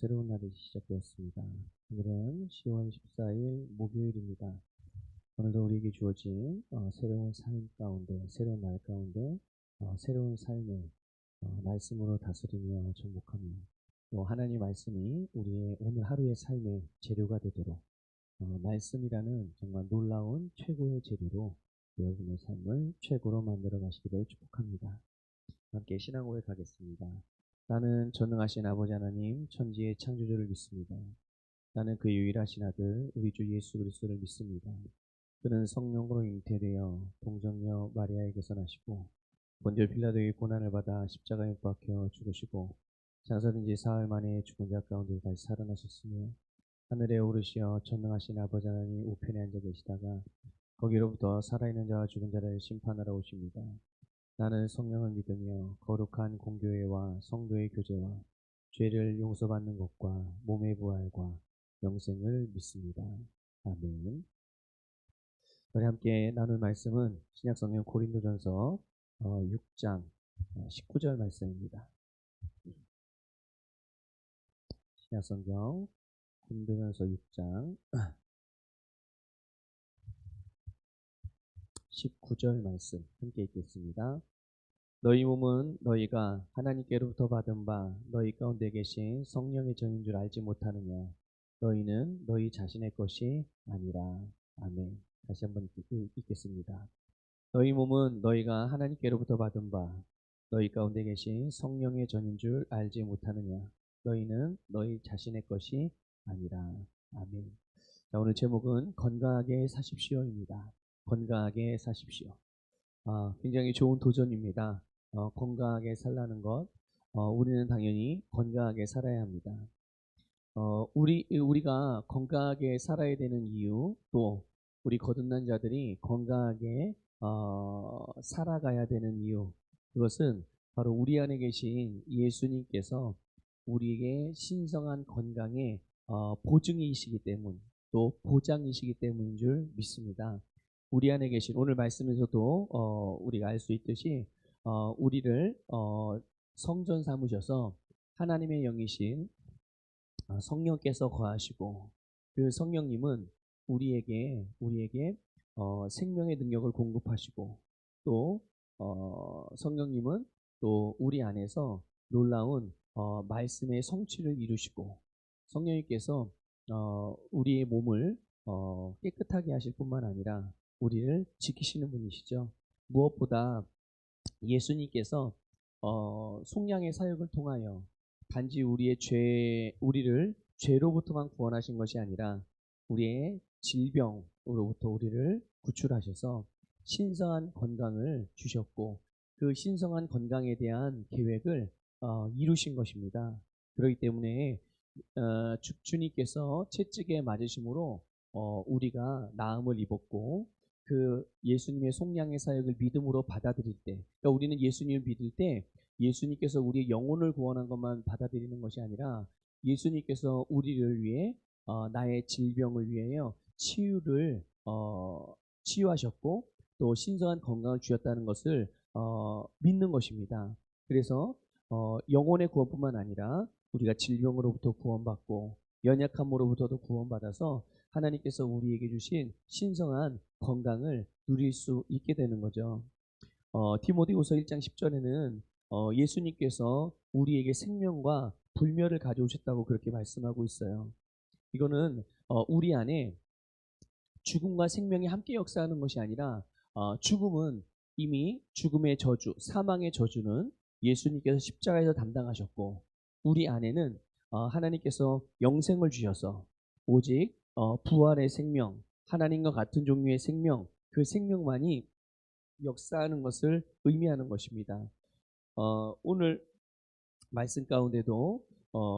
새로운 날이 시작되었습니다. 오늘은 10월 14일 목요일입니다. 오늘도 우리에게 주어진 새로운 삶 가운데, 새로운 날 가운데 새로운 삶을 말씀으로 다스리며 정복하며 또 하나님의 말씀이 우리의 오늘 하루의 삶의 재료가 되도록 말씀이라는 정말 놀라운 최고의 재료로 여러분의 삶을 최고로 만들어 가시기를 축복합니다. 함께 신앙 고백하겠습니다. 나는 전능하신 아버지 하나님 천지의 창조주를 믿습니다. 나는 그 유일하신 아들 우리 주 예수 그리스도를 믿습니다. 그는 성령으로 잉태되어 동정녀 마리아에게서 나시고 본디오 빌라도의 고난을 받아 십자가에 못 박혀 죽으시고 장사된 지 사흘 만에 죽은 자 가운데 다시 살아나셨으며 하늘에 오르시어 전능하신 아버지 하나님 우편에 앉아 계시다가 거기로부터 살아있는 자와 죽은 자를 심판하러 오십니다. 나는 성령을 믿으며 거룩한 공교회와 성도의 교제와 죄를 용서받는 것과 몸의 부활과 영생을 믿습니다. 아멘. 우리 함께 나눌 말씀은 신약성경 고린도전서 6장 19절 말씀입니다. 신약성경 고린도전서 6장 19절 말씀 함께 읽겠습니다. 너희 몸은 너희가 하나님께로부터 받은 바 너희 가운데 계신 성령의 전인 줄 알지 못하느냐. 너희는 너희 자신의 것이 아니라. 아멘. 다시 한번 읽겠습니다. 너희 몸은 너희가 하나님께로부터 받은 바 너희 가운데 계신 성령의 전인 줄 알지 못하느냐. 너희는 너희 자신의 것이 아니라. 아멘. 자, 오늘 제목은 건강하게 사십시오입니다. 건강하게 사십시오. 굉장히 좋은 도전입니다. 건강하게 살라는 것. 우리는 당연히 건강하게 살아야 합니다. 우리가 건강하게 살아야 되는 이유, 또 우리 거듭난 자들이 건강하게 살아가야 되는 이유, 그것은 바로 우리 안에 계신 예수님께서 우리에게 신성한 건강의 보증이시기 때문, 또 보장이시기 때문인 줄 믿습니다. 우리 안에 계신 오늘 말씀에서도 우리가 알 수 있듯이 우리를 성전 삼으셔서 하나님의 영이신 성령께서 거하시고 그 성령님은 우리에게 생명의 능력을 공급하시고 또 성령님은 또 우리 안에서 놀라운 말씀의 성취를 이루시고 성령님께서 우리의 몸을 깨끗하게 하실 뿐만 아니라 우리를 지키시는 분이시죠. 무엇보다 예수님께서 속량의 사역을 통하여 단지 우리를 죄로부터만 구원하신 것이 아니라 우리의 질병으로부터 우리를 구출하셔서 신성한 건강을 주셨고 그 신성한 건강에 대한 계획을 이루신 것입니다. 그렇기 때문에 주님께서 채찍에 맞으심으로 우리가 나음을 입었고 그 예수님의 속량의 사역을 믿음으로 받아들일 때, 그러니까 우리는 예수님을 믿을 때 예수님께서 우리의 영혼을 구원한 것만 받아들이는 것이 아니라 예수님께서 우리를 위해 나의 질병을 위하여 치유하셨고 또 신성한 건강을 주셨다는 것을 믿는 것입니다. 그래서 영혼의 구원뿐만 아니라 우리가 질병으로부터 구원받고 연약함으로부터도 구원받아서 하나님께서 우리에게 주신 신성한 건강을 누릴 수 있게 되는 거죠. 디모데후서 1장 10절에는 예수님께서 우리에게 생명과 불멸을 가져오셨다고 그렇게 말씀하고 있어요. 이거는 우리 안에 죽음과 생명이 함께 역사하는 것이 아니라 죽음은 이미 죽음의 저주, 사망의 저주는 예수님께서 십자가에서 담당하셨고 우리 안에는 하나님께서 영생을 주셔서 오직 부활의 생명, 하나님과 같은 종류의 생명, 그 생명만이 역사하는 것을 의미하는 것입니다. 오늘 말씀 가운데도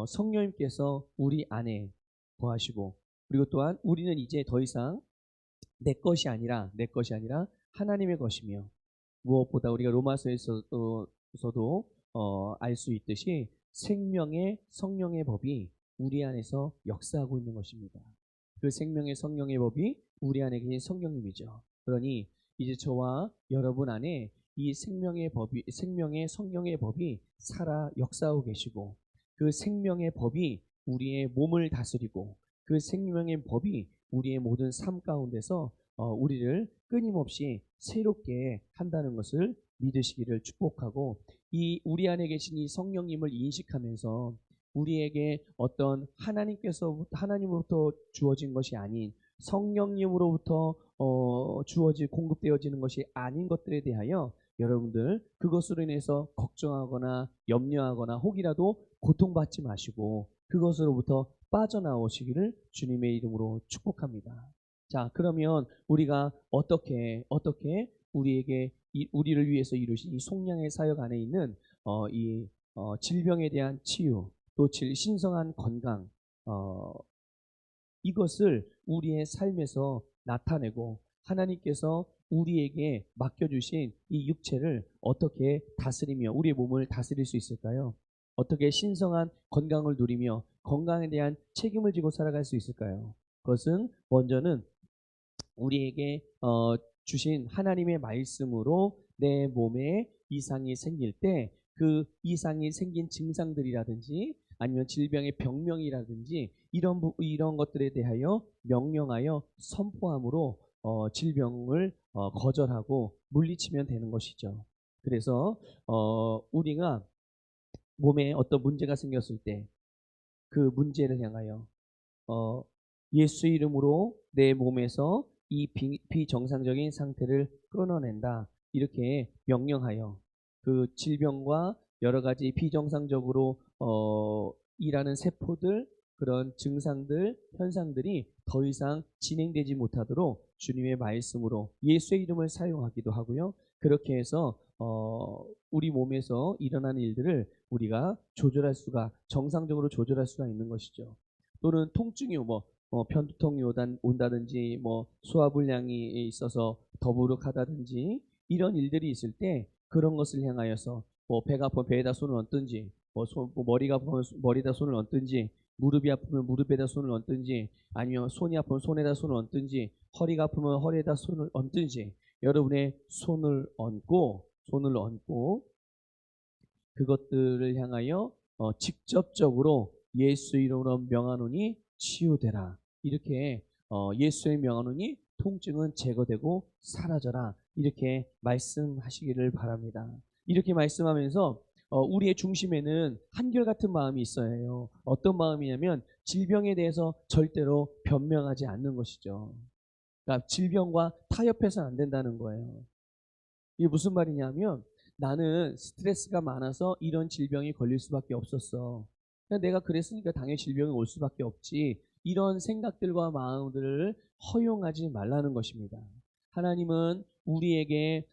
성령님께서 우리 안에 거하시고 그리고 또한 우리는 이제 더 이상 내 것이 아니라 하나님의 것이며 무엇보다 우리가 로마서에서도 알 수 있듯이 생명의 성령의 법이 우리 안에서 역사하고 있는 것입니다. 그 생명의 성령의 법이 우리 안에 계신 성령님이죠. 그러니 이제 저와 여러분 안에 이 생명의 성령의 법이 살아 역사하고 계시고 그 생명의 법이 우리의 몸을 다스리고 그 생명의 법이 우리의 모든 삶 가운데서 우리를 끊임없이 새롭게 한다는 것을 믿으시기를 축복하고, 이 우리 안에 계신 이 성령님을 인식하면서 우리에게 어떤 하나님으로부터 주어진 것이 아닌 성령님으로부터 주어질 공급되어지는 것이 아닌 것들에 대하여 여러분들 그것으로 인해서 걱정하거나 염려하거나 혹이라도 고통받지 마시고 그것으로부터 빠져나오시기를 주님의 이름으로 축복합니다. 자, 그러면 우리가 어떻게 우리에게 우리를 위해서 이루신 이 속량의 사역 안에 있는 이 질병에 대한 치유, 또 신성한 건강, 이것을 우리의 삶에서 나타내고 하나님께서 우리에게 맡겨주신 이 육체를 어떻게 다스리며 우리의 몸을 다스릴 수 있을까요? 어떻게 신성한 건강을 누리며 건강에 대한 책임을 지고 살아갈 수 있을까요? 그것은 먼저는 우리에게 주신 하나님의 말씀으로 내 몸에 이상이 생길 때 그 이상이 생긴 증상들이라든지 아니면 질병의 병명이라든지 이런 것들에 대하여 명령하여 선포함으로 질병을 거절하고 물리치면 되는 것이죠. 그래서 우리가 몸에 어떤 문제가 생겼을 때 그 문제를 향하여 예수 이름으로 내 몸에서 이 비정상적인 상태를 끊어낸다, 이렇게 명령하여 그 질병과 여러 가지 비정상적으로 일하는 세포들, 그런 증상들, 현상들이 더 이상 진행되지 못하도록 주님의 말씀으로 예수의 이름을 사용하기도 하고요. 그렇게 해서 우리 몸에서 일어나는 일들을 우리가 정상적으로 조절할 수가 있는 것이죠. 또는 통증이 편두통이 온다든지 소화불량이 있어서 더부룩하다든지 이런 일들이 있을 때 그런 것을 향하여서 배가 아프면 배에다 손을 얹든지 머리가 아프면 머리에다 손을 얹든지 무릎이 아프면 무릎에다 손을 얹든지 아니면 손이 아프면 손에다 손을 얹든지 허리가 아프면 허리에다 손을 얹든지 여러분의 손을 얹고 그것들을 향하여 직접적으로 예수 이름으로 명하노니 치유되라, 이렇게 예수의 명하노니 통증은 제거되고 사라져라, 이렇게 말씀하시기를 바랍니다. 이렇게 말씀하면서 우리의 중심에는 한결같은 마음이 있어야 해요. 어떤 마음이냐면 질병에 대해서 절대로 변명하지 않는 것이죠. 그러니까 질병과 타협해서는 안 된다는 거예요. 이게 무슨 말이냐면 나는 스트레스가 많아서 이런 질병이 걸릴 수밖에 없었어. 내가 그랬으니까 당연히 질병이 올 수밖에 없지. 이런 생각들과 마음들을 허용하지 말라는 것입니다. 하나님은 우리에게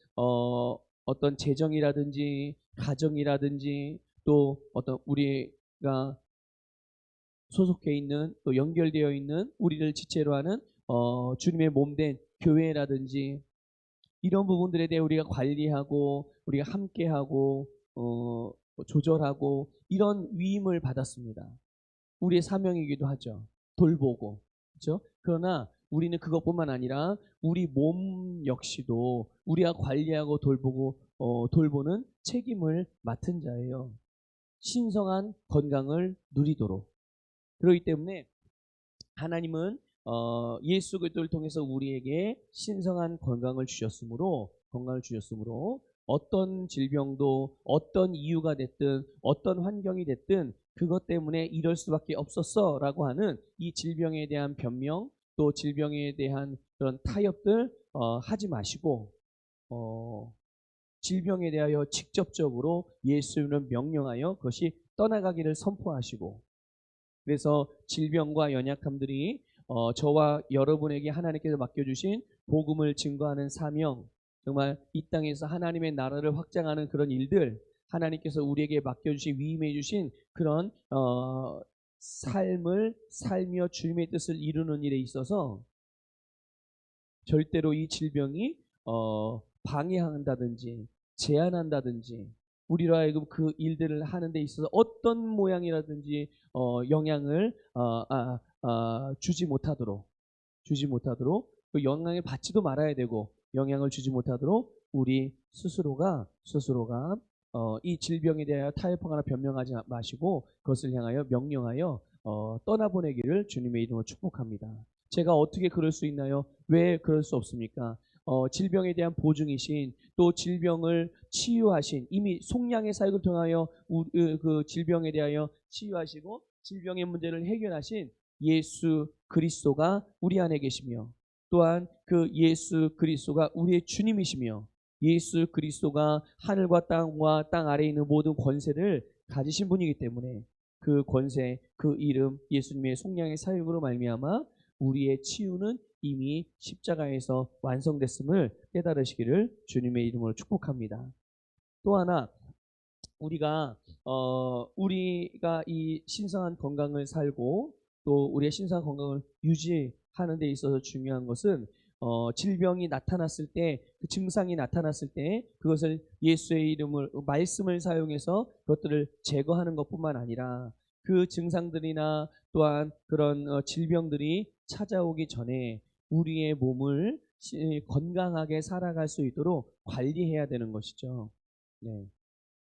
어떤 재정이라든지 가정이라든지 또 어떤 우리가 소속해 있는 또 연결되어 있는 우리를 지체로 하는 주님의 몸된 교회라든지 이런 부분들에 대해 우리가 관리하고 우리가 함께하고 조절하고 이런 위임을 받았습니다. 우리의 사명이기도 하죠. 돌보고, 그렇죠? 그러나 우리는 그것뿐만 아니라 우리 몸 역시도 우리가 관리하고 돌보는 책임을 맡은 자예요. 신성한 건강을 누리도록. 그렇기 때문에 하나님은 예수 그리스도를 통해서 우리에게 신성한 건강을 주셨으므로 어떤 질병도 어떤 이유가 됐든 어떤 환경이 됐든 그것 때문에 이럴 수밖에 없었어라고 하는 이 질병에 대한 변명, 또 질병에 대한 그런 타협들 하지 마시고 질병에 대하여 직접적으로 예수는 명령하여 그것이 떠나가기를 선포하시고, 그래서 질병과 연약함들이 저와 여러분에게 하나님께서 맡겨주신 복음을 증거하는 사명, 정말 이 땅에서 하나님의 나라를 확장하는 그런 일들, 하나님께서 우리에게 맡겨주신 위임해 주신 그런 삶을 살며 주님의 뜻을 이루는 일에 있어서 절대로 이 질병이 방해한다든지 제한한다든지 우리로 하여금 그 일들을 하는 데 있어서 어떤 모양이라든지 영향을 주지 못하도록 그 영향을 받지도 말아야 되고 영향을 주지 못하도록 우리 스스로가 이 질병에 대하여 타협하거나 변명하지 마시고 그것을 향하여 명령하여 떠나보내기를 주님의 이름으로 축복합니다. 제가 어떻게 그럴 수 있나요? 왜 그럴 수 없습니까? 질병에 대한 보증이신, 또 질병을 치유하신, 이미 속량의 사역을 통하여 그 질병에 대하여 치유하시고 질병의 문제를 해결하신 예수 그리스도가 우리 안에 계시며, 또한 그 예수 그리스도가 우리의 주님이시며, 예수 그리스도가 하늘과 땅과 땅 아래에 있는 모든 권세를 가지신 분이기 때문에 그 권세, 그 이름, 예수님의 속량의 사역으로 말미암아 우리의 치유는 이미 십자가에서 완성됐음을 깨달으시기를 주님의 이름으로 축복합니다. 또 하나, 우리가 이 신성한 건강을 살고 또 우리의 신성한 건강을 유지하는 데 있어서 중요한 것은 질병이 나타났을 때, 그 증상이 나타났을 때 그것을 예수의 이름을, 말씀을 사용해서 그것들을 제거하는 것뿐만 아니라 그 증상들이나 또한 그런 질병들이 찾아오기 전에 우리의 몸을 건강하게 살아갈 수 있도록 관리해야 되는 것이죠. 네.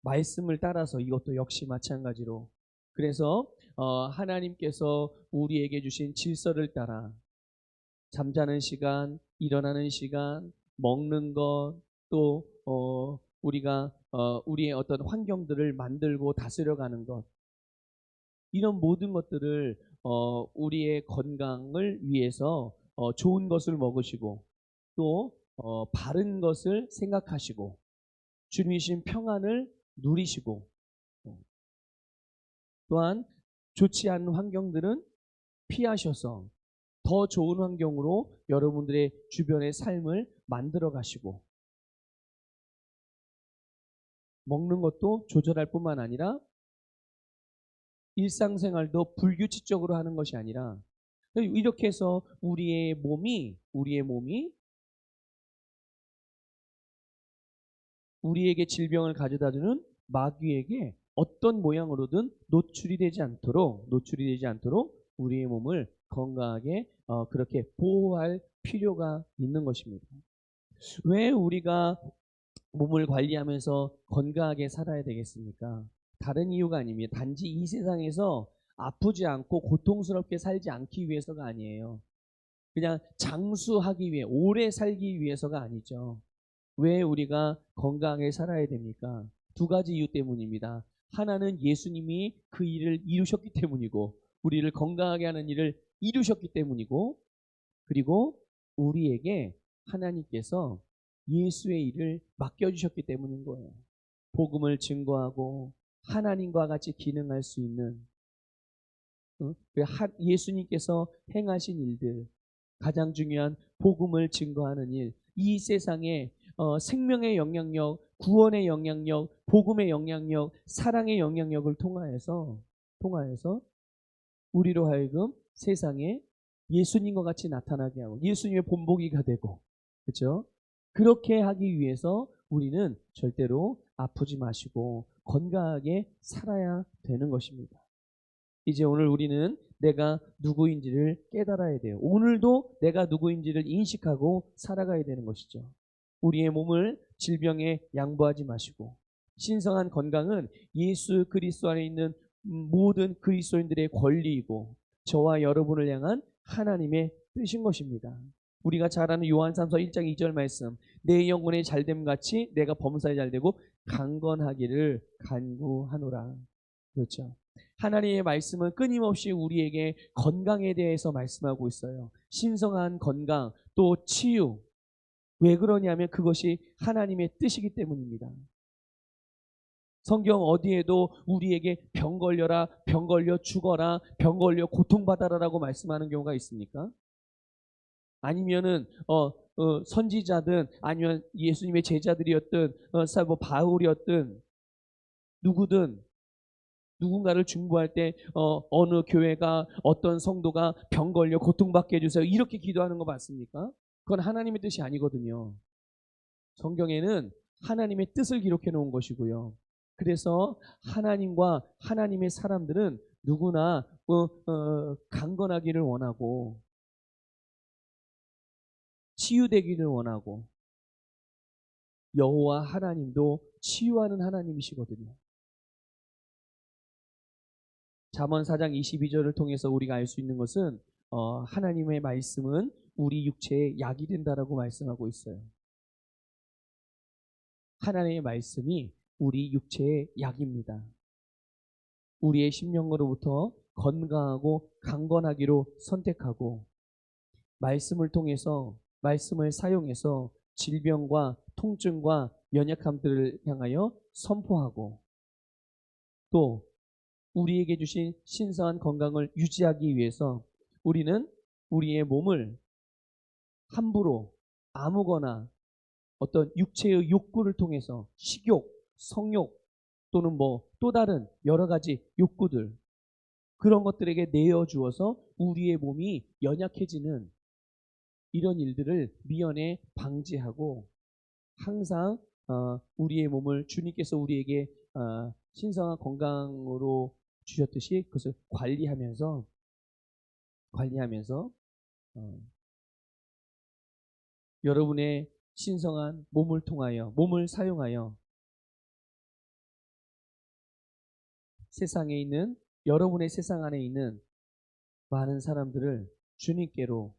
말씀을 따라서 이것도 역시 마찬가지로. 그래서 하나님께서 우리에게 주신 질서를 따라 잠자는 시간, 일어나는 시간, 먹는 것, 또 우리가 우리의 어떤 환경들을 만들고 다스려가는 것, 이런 모든 것들을 우리의 건강을 위해서 좋은 것을 먹으시고 또 바른 것을 생각하시고 주님이신 평안을 누리시고, 또한 좋지 않은 환경들은 피하셔서 더 좋은 환경으로 여러분들의 주변의 삶을 만들어 가시고, 먹는 것도 조절할 뿐만 아니라 일상생활도 불규칙적으로 하는 것이 아니라, 이렇게 해서 우리의 몸이 우리에게 질병을 가져다주는 마귀에게 어떤 모양으로든 노출이 되지 않도록 우리의 몸을 건강하게 그렇게 보호할 필요가 있는 것입니다. 왜 우리가 몸을 관리하면서 건강하게 살아야 되겠습니까? 다른 이유가 아닙니다. 단지 이 세상에서 아프지 않고 고통스럽게 살지 않기 위해서가 아니에요. 그냥 장수하기 위해, 오래 살기 위해서가 아니죠. 왜 우리가 건강하게 살아야 됩니까? 두 가지 이유 때문입니다. 하나는 예수님이 그 일을 이루셨기 때문이고, 우리를 건강하게 하는 일을 이루셨기 때문이고, 그리고 우리에게 하나님께서 예수의 일을 맡겨주셨기 때문인 거예요. 복음을 증거하고 하나님과 같이 기능할 수 있는, 예수님께서 행하신 일들, 가장 중요한 복음을 증거하는 일, 이 세상에 생명의 영향력, 구원의 영향력, 복음의 영향력, 사랑의 영향력을 통하여서 우리로 하여금 세상에 예수님과 같이 나타나게 하고 예수님의 본보기가 되고, 그렇죠? 그렇게 하기 위해서 우리는 절대로 아프지 마시고 건강하게 살아야 되는 것입니다. 이제 오늘 우리는 내가 누구인지를 깨달아야 돼요. 오늘도 내가 누구인지를 인식하고 살아가야 되는 것이죠. 우리의 몸을 질병에 양보하지 마시고, 신성한 건강은 예수 그리스도 안에 있는 모든 그리스도인들의 권리이고 저와 여러분을 향한 하나님의 뜻인 것입니다. 우리가 잘 아는 요한 3서 1장 2절 말씀, 내 영혼의 잘됨 같이 내가 범사에 잘되고 강건하기를 간구하노라. 그렇죠. 하나님의 말씀은 끊임없이 우리에게 건강에 대해서 말씀하고 있어요. 신성한 건강, 또 치유. 왜 그러냐면 그것이 하나님의 뜻이기 때문입니다. 성경 어디에도 우리에게 병 걸려라, 병 걸려 죽어라, 병 걸려 고통받아라라고 말씀하는 경우가 있습니까? 아니면은 선지자든 아니면 예수님의 제자들이었든 뭐 바울이었든 누구든 누군가를 중보할 때 어느 교회가 어떤 성도가 병 걸려 고통받게 해주세요 이렇게 기도하는 거 맞습니까? 그건 하나님의 뜻이 아니거든요. 성경에는 하나님의 뜻을 기록해 놓은 것이고요. 그래서 하나님과 하나님의 사람들은 누구나 강건하기를 원하고 치유되기를 원하고, 여호와 하나님도 치유하는 하나님이시거든요. 잠언 4장 22절을 통해서 우리가 알 수 있는 것은 하나님의 말씀은 우리 육체에 약이 된다라고 말씀하고 있어요. 하나님의 말씀이 우리 육체의 약입니다. 우리의 심령으로부터 건강하고 강건하기로 선택하고 말씀을 통해서 말씀을 사용해서 질병과 통증과 연약함들을 향하여 선포하고 또 우리에게 주신 신성한 건강을 유지하기 위해서 우리는 우리의 몸을 함부로 아무거나 어떤 육체의 욕구를 통해서 식욕, 성욕 또는 뭐 또 다른 여러 가지 욕구들 그런 것들에게 내어주어서 우리의 몸이 연약해지는 이런 일들을 미연에 방지하고 항상 우리의 몸을 주님께서 우리에게 신성한 건강으로 주셨듯이 그것을 관리하면서 여러분의 신성한 몸을 통하여 몸을 사용하여 세상에 있는 여러분의 세상 안에 있는 많은 사람들을 주님께로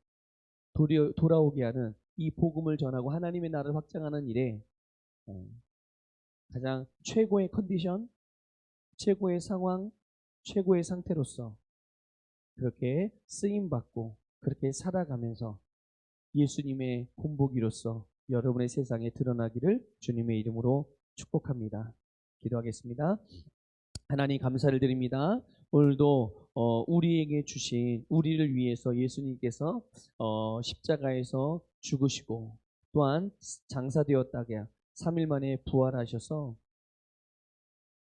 돌아오게 하는 이 복음을 전하고 하나님의 나라를 확장하는 일에 가장 최고의 컨디션, 최고의 상황, 최고의 상태로서 그렇게 쓰임받고 그렇게 살아가면서 예수님의 본보기로서 여러분의 세상에 드러나기를 주님의 이름으로 축복합니다. 기도하겠습니다. 하나님 감사를 드립니다. 오늘도 우리에게 주신 우리를 위해서 예수님께서 십자가에서 죽으시고 또한 장사되었다가 3일 만에 부활하셔서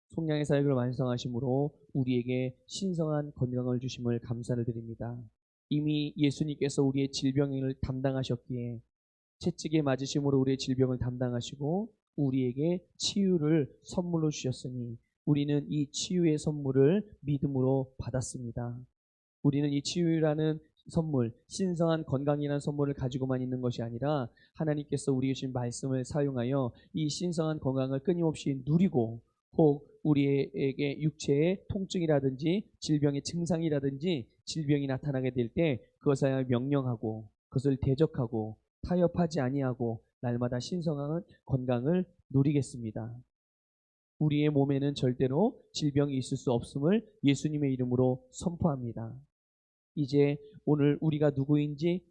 속량의 사역을 완성하심으로 우리에게 신성한 건강을 주심을 감사를 드립니다. 이미 예수님께서 우리의 질병을 담당하셨기에 채찍에 맞으심으로 우리의 질병을 담당하시고 우리에게 치유를 선물로 주셨으니 우리는 이 치유의 선물을 믿음으로 받았습니다. 우리는 이 치유라는 선물, 신성한 건강이라는 선물을 가지고만 있는 것이 아니라 하나님께서 우리에게 주신 말씀을 사용하여 이 신성한 건강을 끊임없이 누리고 혹 우리에게 육체의 통증이라든지 질병의 증상이라든지 질병이 나타나게 될 때 그것을 명령하고 그것을 대적하고 타협하지 아니하고 날마다 신성한 건강을 누리겠습니다. 우리의 몸에는 절대로 질병이 있을 수 없음을 예수님의 이름으로 선포합니다. 이제 오늘 우리가 누구인지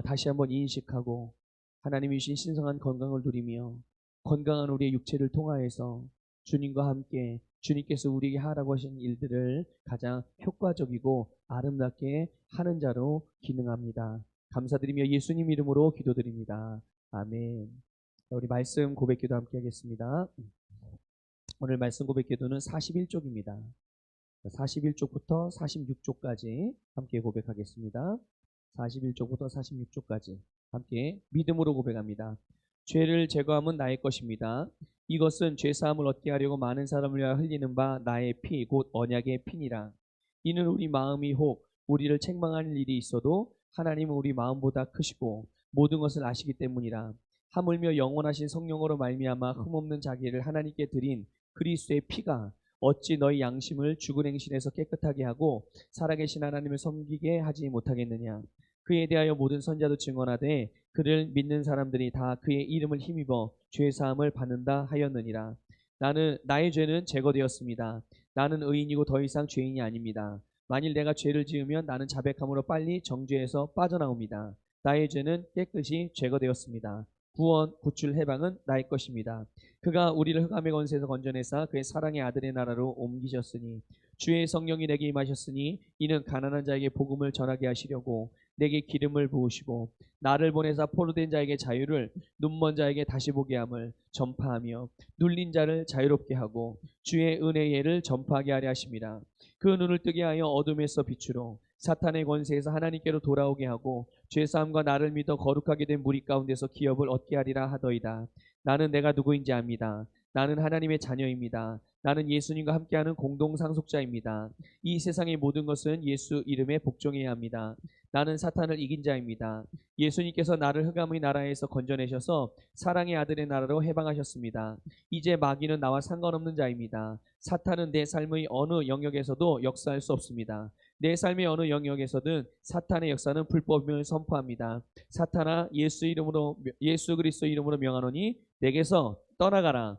다시 한번 인식하고 하나님이 주신 신성한 건강을 누리며 건강한 우리의 육체를 통하여서 주님과 함께 주님께서 우리에게 하라고 하신 일들을 가장 효과적이고 아름답게 하는 자로 기능합니다. 감사드리며 예수님 이름으로 기도드립니다. 아멘. 우리 말씀 고백기도 함께 하겠습니다. 오늘 말씀 고백기도는 41쪽입니다. 41쪽부터 46쪽까지 함께 고백하겠습니다. 41쪽부터 46쪽까지 함께 믿음으로 고백합니다. 죄를 제거함은 나의 것입니다. 이것은 죄사함을 얻게 하려고 많은 사람을 위하여 흘리는 바 나의 피 곧 언약의 피니라. 이는 우리 마음이 혹 우리를 책망하는 일이 있어도 하나님은 우리 마음보다 크시고 모든 것을 아시기 때문이라. 하물며 영원하신 성령으로 말미암아 흠없는 자기를 하나님께 드린 그리스도의 피가 어찌 너희 양심을 죽은 행실에서 깨끗하게 하고 살아계신 하나님을 섬기게 하지 못하겠느냐. 그에 대하여 모든 선자도 증언하되 그를 믿는 사람들이 다 그의 이름을 힘입어 죄사함을 받는다 하였느니라. 나의 죄는 제거되었습니다. 나는 의인이고 더 이상 죄인이 아닙니다. 만일 내가 죄를 지으면 나는 자백함으로 빨리 정죄에서 빠져나옵니다. 나의 죄는 깨끗이 제거되었습니다. 구원, 구출, 해방은 나의 것입니다. 그가 우리를 흑암의 권세에서 건져내사 그의 사랑의 아들의 나라로 옮기셨으니 주의 성령이 내게 임하셨으니 이는 가난한 자에게 복음을 전하게 하시려고 내게 기름을 부으시고 나를 보내사 포로된 자에게 자유를 눈먼 자에게 다시 보게 함을 전파하며 눌린 자를 자유롭게 하고 주의 은혜의 예를 전파하게 하려 하심이라. 그 눈을 뜨게 하여 어둠에서 빛으로 사탄의 권세에서 하나님께로 돌아오게 하고 죄사함과 나를 믿어 거룩하게 된 무리 가운데서 기업을 얻게 하리라 하더이다. 나는 내가 누구인지 압니다. 나는 하나님의 자녀입니다. 나는 예수님과 함께하는 공동 상속자입니다. 이 세상의 모든 것은 예수 이름에 복종해야 합니다. 나는 사탄을 이긴 자입니다. 예수님께서 나를 흑암의 나라에서 건져내셔서 사랑의 아들의 나라로 해방하셨습니다. 이제 마귀는 나와 상관없는 자입니다. 사탄은 내 삶의 어느 영역에서도 역사할 수 없습니다. 내 삶의 어느 영역에서든 사탄의 역사는 불법임을 선포합니다. 사탄아, 예수 그리스도 이름으로 명하노니 내게서 떠나가라.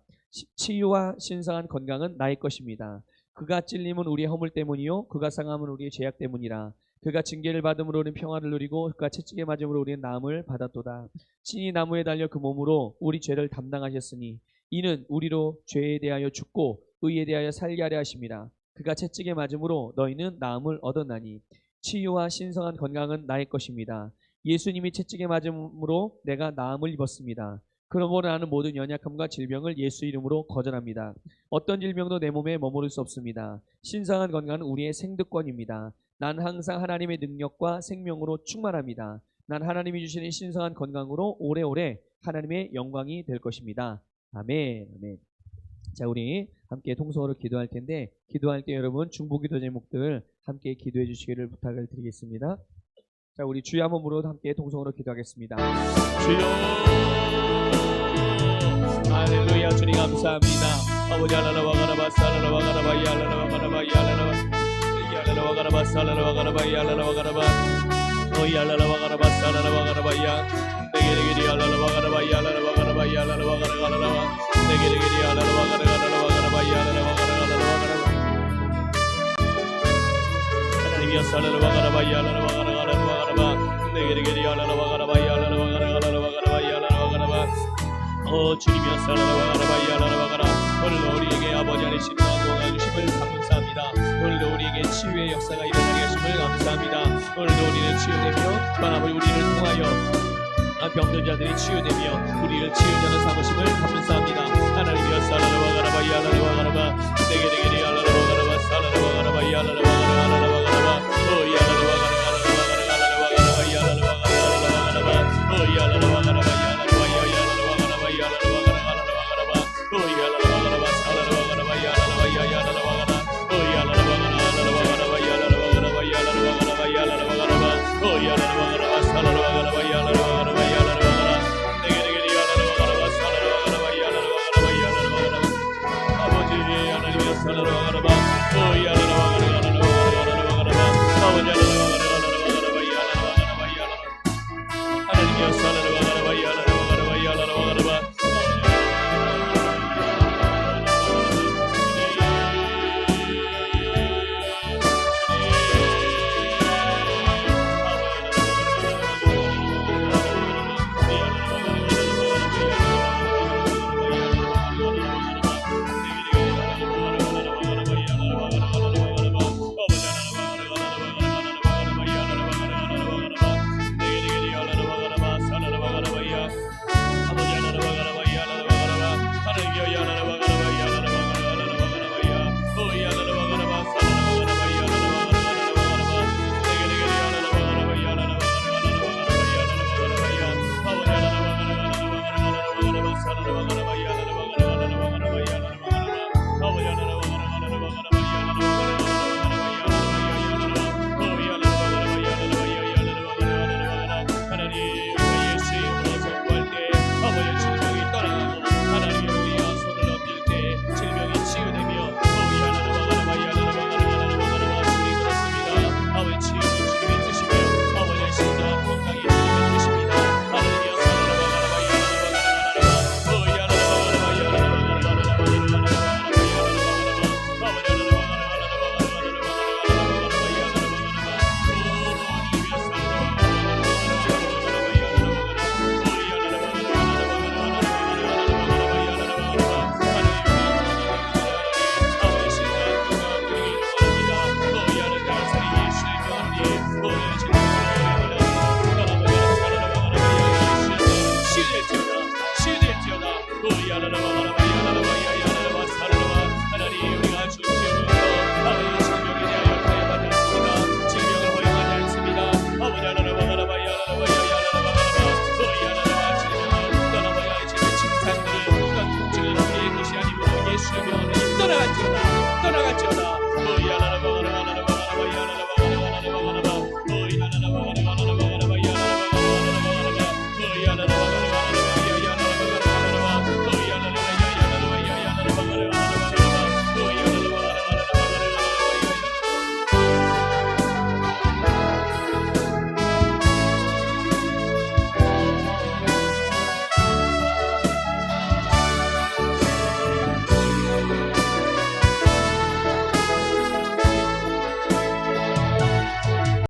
치유와 신성한 건강은 나의 것입니다. 그가 찔림은 우리의 허물 때문이요 그가 상함은 우리의 죄악 때문이라. 그가 징계를 받음으로 우리는 평화를 누리고 그가 채찍에 맞음으로 우리는 나음을 받았도다. 친히 나무에 달려 그 몸으로 우리 죄를 담당하셨으니 이는 우리로 죄에 대하여 죽고 의에 대하여 살게 하려 하심이라. 그가 채찍에 맞음으로 너희는 나음을 얻었나니 치유와 신성한 건강은 나의 것입니다. 예수님이 채찍에 맞음으로 내가 나음을 입었습니다. 그러므로 나는 모든 연약함과 질병을 예수 이름으로 거절합니다. 어떤 질병도 내 몸에 머무를 수 없습니다. 신성한 건강은 우리의 생득권입니다. 난 항상 하나님의 능력과 생명으로 충만합니다. 난 하나님이 주시는 신성한 건강으로 오래오래 하나님의 영광이 될 것입니다. 아멘. 아멘. 자, 우리 함께 통성으로 기도할 텐데 기도할 때 여러분 중보기도 제목들 함께 기도해 주시기를 부탁을 드리겠습니다. 자, 우리 주여 한번 부르고 함께 통성으로 기도하겠습니다. 주여, 할렐루야. 주님 감사합니다. 아버지 알라라와 가라바 살라라와 가라바 야라라와 가라바 야라라와 야라라와 가라바 살라라와 가라바 야라라와 가라바 야라라와 가라바 살라라와 가라바 야 네게레게리 알라라와 가라바 야라라와 가라바 야라라와 가라가라와 네게레게리 알라라와 가라가라와 가라바 야라라와 가라가라와 가라바 하나님이여 살라라와 가라바 야라라와 가라가라와 가라바 네게레게리 알라라와 가라바 야라라와 가라가라와 가라바 야라라와 가라바 주님이여 살라라와 가라바 야라라와 가라. 오늘도 우리에게 아버지 안에 신령한 공헌 주심을 감사합니다. 오늘도 우리에게 치유의 역사가 일어나게 하심을 감사합니다. 오늘도 우리는 치유되며 아버지 우리를 통하여 병든 자들이 치유되며 우리를 치유자로 삼으심을 감사합니다. 하나님이여 살라라와 가라바 야라라와 가라바 네게레게리 알라라와 가라바 살라라와 가라바 야라라와 가라가라와 가라바 야라라와 가라가라와 가라가라와 가라바 야라라와 가라가라와 가라바 야라라와 가라바 야라라와